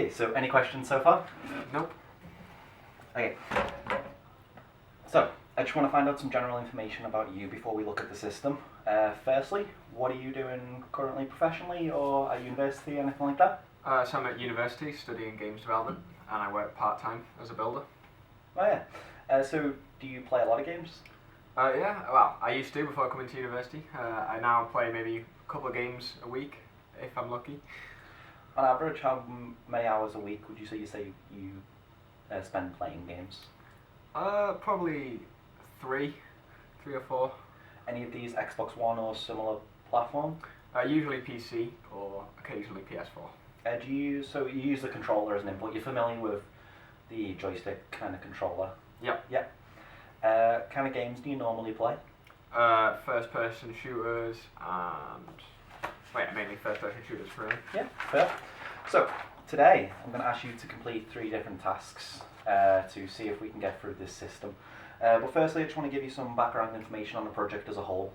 Okay, so any questions so far? Nope. Okay. So, I just want to find out some general information about you before we look at the system. Firstly, what are you doing currently professionally or at university, anything like that? So I'm at university studying games development, and I work part-time as a builder. Oh yeah. So, do you play a lot of games? Yeah, well, I used to before coming to university. I now play maybe a couple of games a week, if I'm lucky. On average, how many hours a week would you say you spend playing games? Probably three or four. Any of these Xbox One or similar platform? Usually PC or occasionally PS4. You use the controller as an input. You're familiar with the joystick kind of controller? Yep. Yep. Kind of games do you normally play? First-person shooters and mainly first-person shooters for me. Yeah, fair. So today I'm going to ask you to complete 3 different tasks to see if we can get through this system. But firstly, I just want to give you some background information on the project as a whole.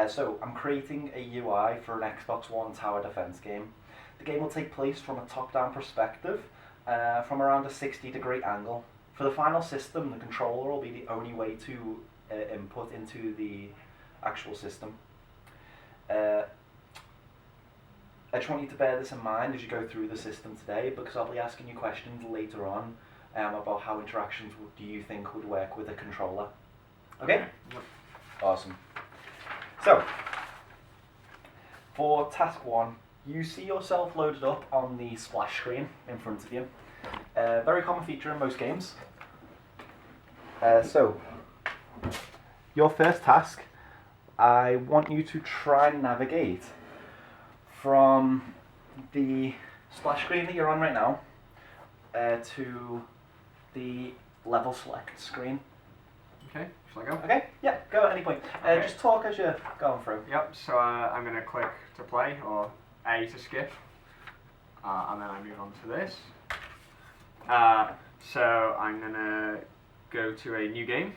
So I'm creating a UI for an Xbox One tower defense game. The game will take place from a top-down perspective, from around a 60-degree angle. For the final system, the controller will be the only way to input into the actual system. I just want you to bear this in mind as you go through the system today, because I'll be asking you questions later on about how interactions do you think would work with a controller. Okay? Yep. Awesome. So, for task 1, you see yourself loaded up on the splash screen in front of you. Very common feature in most games. So, your first task, I want you to try and navigate from the splash screen that you're on right now to the level select screen. Okay, shall I go? Okay, yeah, go at any point. Okay. Just talk as you're going through. Yep, so I'm going to click to play, or A to skip, and then I move on to this. So I'm going to go to a new game.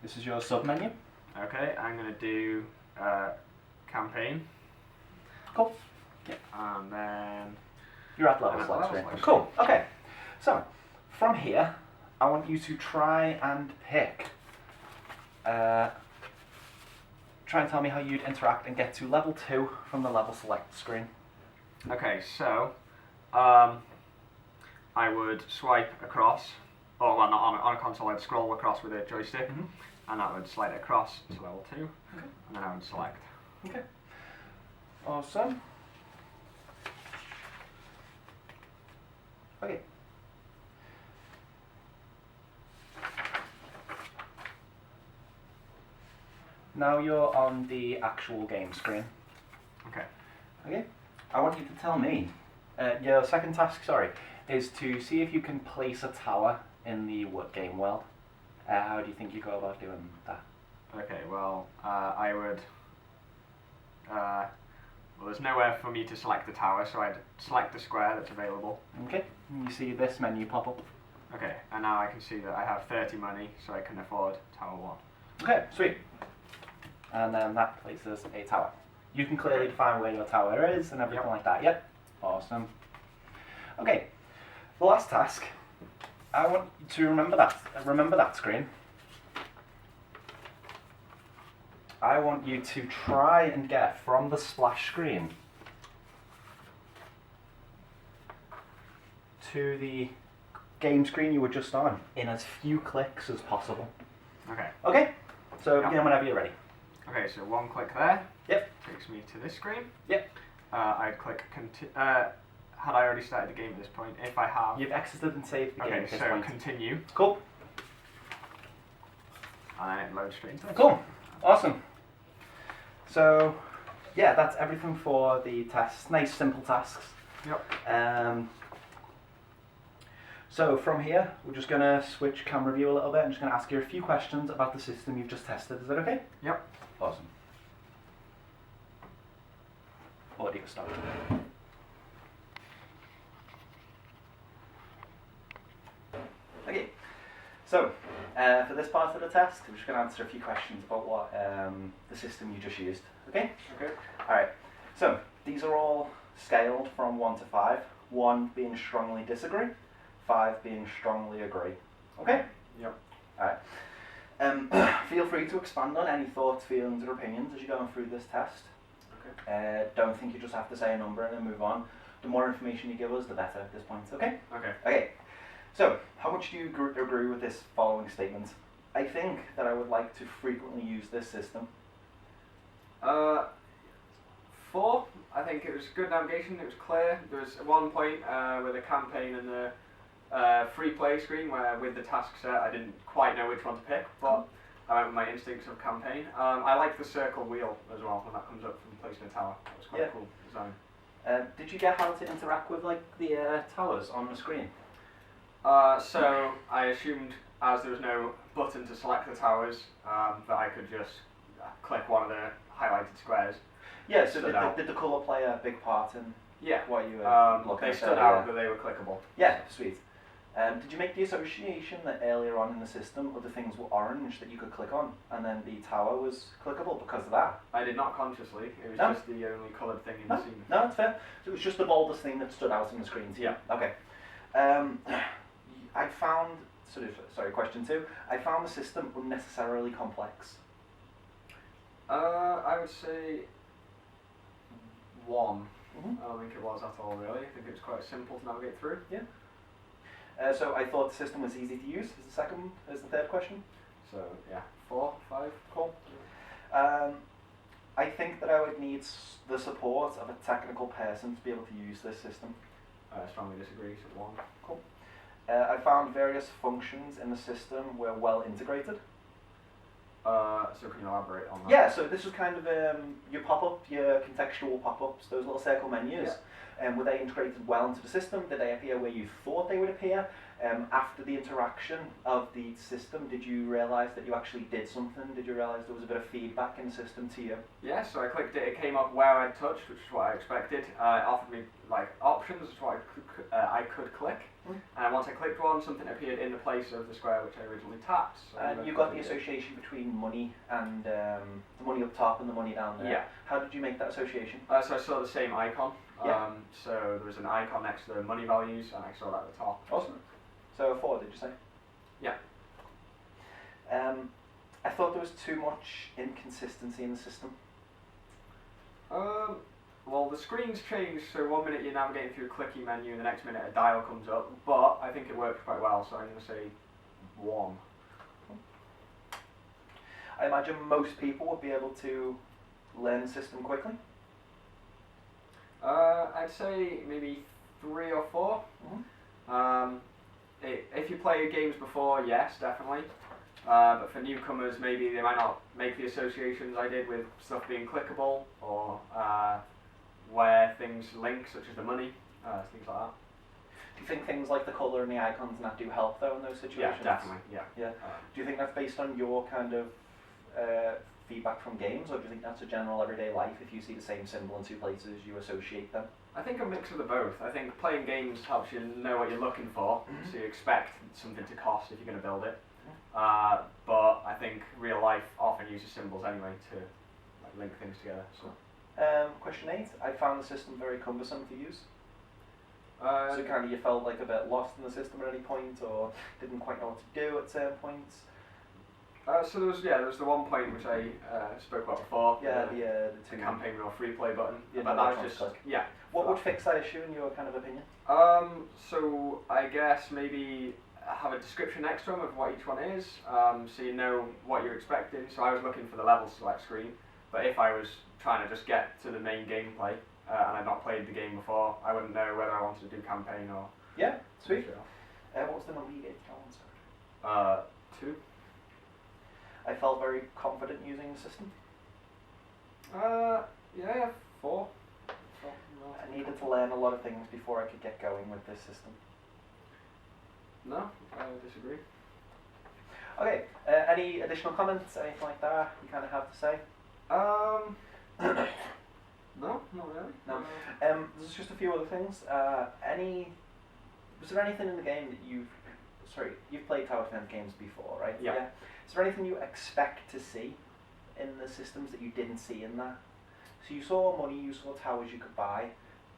This is your sub menu. Okay, I'm going to do campaign. Cool. Yeah. And then You're at level And at select level screen. select Cool. Okay. So from here, I want you to try and pick. Try and tell me how you'd interact and get to level 2 from the level select screen. okay, so I would swipe across, or well, not on a console. I'd scroll across with a joystick, and that would slide across to level 2, Okay. and then I would select. Okay. Awesome. Okay. Now you're on the actual game screen. Okay. Okay. I want you to tell me, your second task, sorry, is to see if you can place a tower in the game world. How do you think you go about doing that? Okay. Well, I would. Well, there's nowhere for me to select the tower, so I'd select the square that's available. Okay. You see this menu pop up. Okay, and now I can see that I have 30 money, so I can afford tower 1. Okay, sweet. And then that places a tower. You can clearly define where your tower is and everything like that. Yep. Awesome. Okay. The last task. I want you to remember that screen. I want you to try and get from the splash screen to the game screen you were just on in as few clicks as possible. Okay. Okay? So Yep. begin whenever you're ready. Okay, so one click there. Yep. Takes me to this screen. Yep. I'd click had I already started the game at this point? If I have. You've exited and saved the game Okay, at this so point. continue, Cool. and then it loads straight into this. Cool. Awesome. So, yeah, that's everything for the tests. Nice, simple tasks. Yep. So from here, we're just going to switch camera view a little bit. I'm just going to ask you a few questions about the system you've just tested. Is that okay? Yep. Awesome. Audio stop. Okay. So, for this part of the test, I'm just going to answer a few questions about what the system you just used. Okay? Okay. Alright. So, these are all scaled from 1 to 5. 1 being strongly disagree, 5 being strongly agree. Okay? Yep. Alright. Feel free to expand on any thoughts, feelings, or opinions as you're going through this test. Okay. Don't think you just have to say a number and then move on. The more information you give us, the better at this point. Okay? Okay. Okay. So, how much do you agree with this following statement? I think that I would like to frequently use this system. 4. I think it was good navigation. It was clear. There was one point with the campaign and the free play screen where, with the task set, I didn't quite know which one to pick, but I went with my instincts of campaign. I like the circle wheel as well when that comes up from placing a tower. That was quite cool design. Did you get how to interact with like the towers on the screen? So I assumed, as there was no button to select the towers, that I could just click one of the highlighted squares. Yeah, so did the colour play a big part in what you were looking at? They stood out that they were clickable. Yeah, sweet. Did you make the association that earlier on in the system other things were orange that you could click on and then the tower was clickable because of that? I did not consciously, it was just the only coloured thing in the scene. No, that's fair. So it was just the boldest thing that stood out on the screen to you? Yeah. Okay. I found, question 2, I found the system unnecessarily complex. I would say 1. Mm-hmm. I don't think it was at all really. I think it was quite simple to navigate through. Yeah. So I thought the system was easy to use as the third question. So yeah, 4, 5. Cool. I think that I would need the support of a technical person to be able to use this system. I strongly disagree, so 1. Cool. I found various functions in the system were well integrated. So can you elaborate on that? Yeah, so this was kind of your pop-up, your contextual pop-ups, those little circle menus. Were they integrated well into the system? Did they appear where you thought they would appear? After the interaction of the system, did you realise that you actually did something? Did you realise there was a bit of feedback in the system to you? Yeah, so I clicked it, it came up where I'd touched, which is what I expected. It offered me like options, which is what I could click. And once I clicked one, something appeared in the place of the square which I originally tapped. So and you got the association between money and the money up top and the money down there. Yeah. How did you make that association? So I saw the same icon. So there was an icon next to the money values, and I saw that at the top. Awesome. So a 4, did you say? Yeah. I thought there was too much inconsistency in the system. Well, the screens change, so 1 minute you're navigating through a clicky menu, and the next minute a dial comes up, but I think it worked quite well, so I'm going to say 1. I imagine most people would be able to learn the system quickly. I'd say maybe 3 or 4. Mm-hmm. If you play games before, yes, definitely. But for newcomers, maybe they might not make the associations I did with stuff being clickable, or where things link, such as the money, things like that. Do you think things like the colour and the icons and that do help though in those situations? Yeah, definitely, yeah. Do you think that's based on your kind of feedback from games, or do you think that's a general everyday life? If you see the same symbol in 2 places, you associate them? I think a mix of the both. I think playing games helps you know what you're looking for, so you expect something to cost if you're going to build it. But I think real life often uses symbols anyway to link things together. So. Question 8. I found the system very cumbersome to use. So kind of you felt like a bit lost in the system at any point, or didn't quite know what to do at certain points? So there was the one point which I spoke about before. Yeah, the two campaign or free play button. Yeah, but that was just What would fix that issue in your kind of opinion? So I guess maybe have a description next to them of what each one is, so you know what you're expecting. So I was looking for the level select screen, but if I was trying to just get to the main gameplay and I'd not played the game before, I wouldn't know whether I wanted to do campaign or. Yeah, sweet. What was the number you gave to that one, sorry? 2. I felt very confident using the system. Yeah, 4. I needed to learn a lot of things before I could get going with this system. No, I disagragree. Okay, any additional comments, anything like that you kind of have to say? No, not really. No. There's just a few other things. Was there anything in the game that you've played Tower Defense games before, right? Yeah. Is there anything you expect to see in the systems that you didn't see in that? So you saw money, you saw towers you could buy.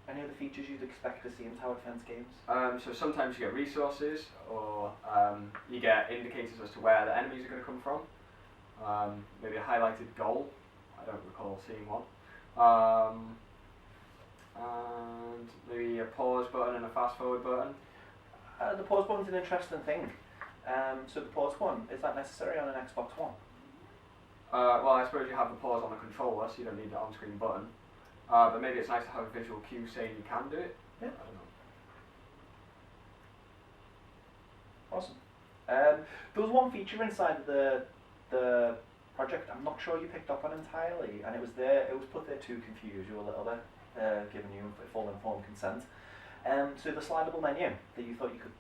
Any other features you'd expect to see in tower defense games? So sometimes you get resources, or you get indicators as to where the enemies are going to come from. Maybe a highlighted goal. I don't recall seeing one. And maybe a pause button and a fast forward button. The pause button's an interesting thing. So the pause one, is that necessary on an Xbox One? Well, I suppose you have the pause on the controller, so you don't need the on-screen button. But maybe it's nice to have a visual cue saying you can do it. Yeah. I don't know. Awesome. There was one feature inside the project I'm not sure you picked up on entirely, and it was put there to confuse you a little bit, giving you full informed consent. So the slidable menu that you thought you could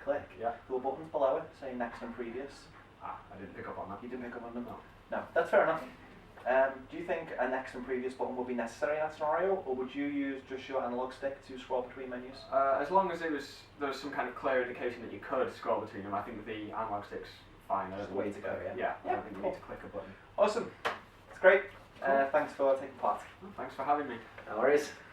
click, Yeah. there were buttons below it saying next and previous. I didn't pick up on that. You didn't pick up on them? No. No, that's fair enough. Do you think a next and previous button would be necessary in that scenario, or would you use just your analog stick to scroll between menus? As long as there was some kind of clear indication that you could scroll between them, I think the analog stick's fine. Just the way to go, yeah? Yeah, I Yeah, don't think you cool. need to click a button. Awesome. That's great. Cool. Thanks for taking part. Thanks for having me. No worries.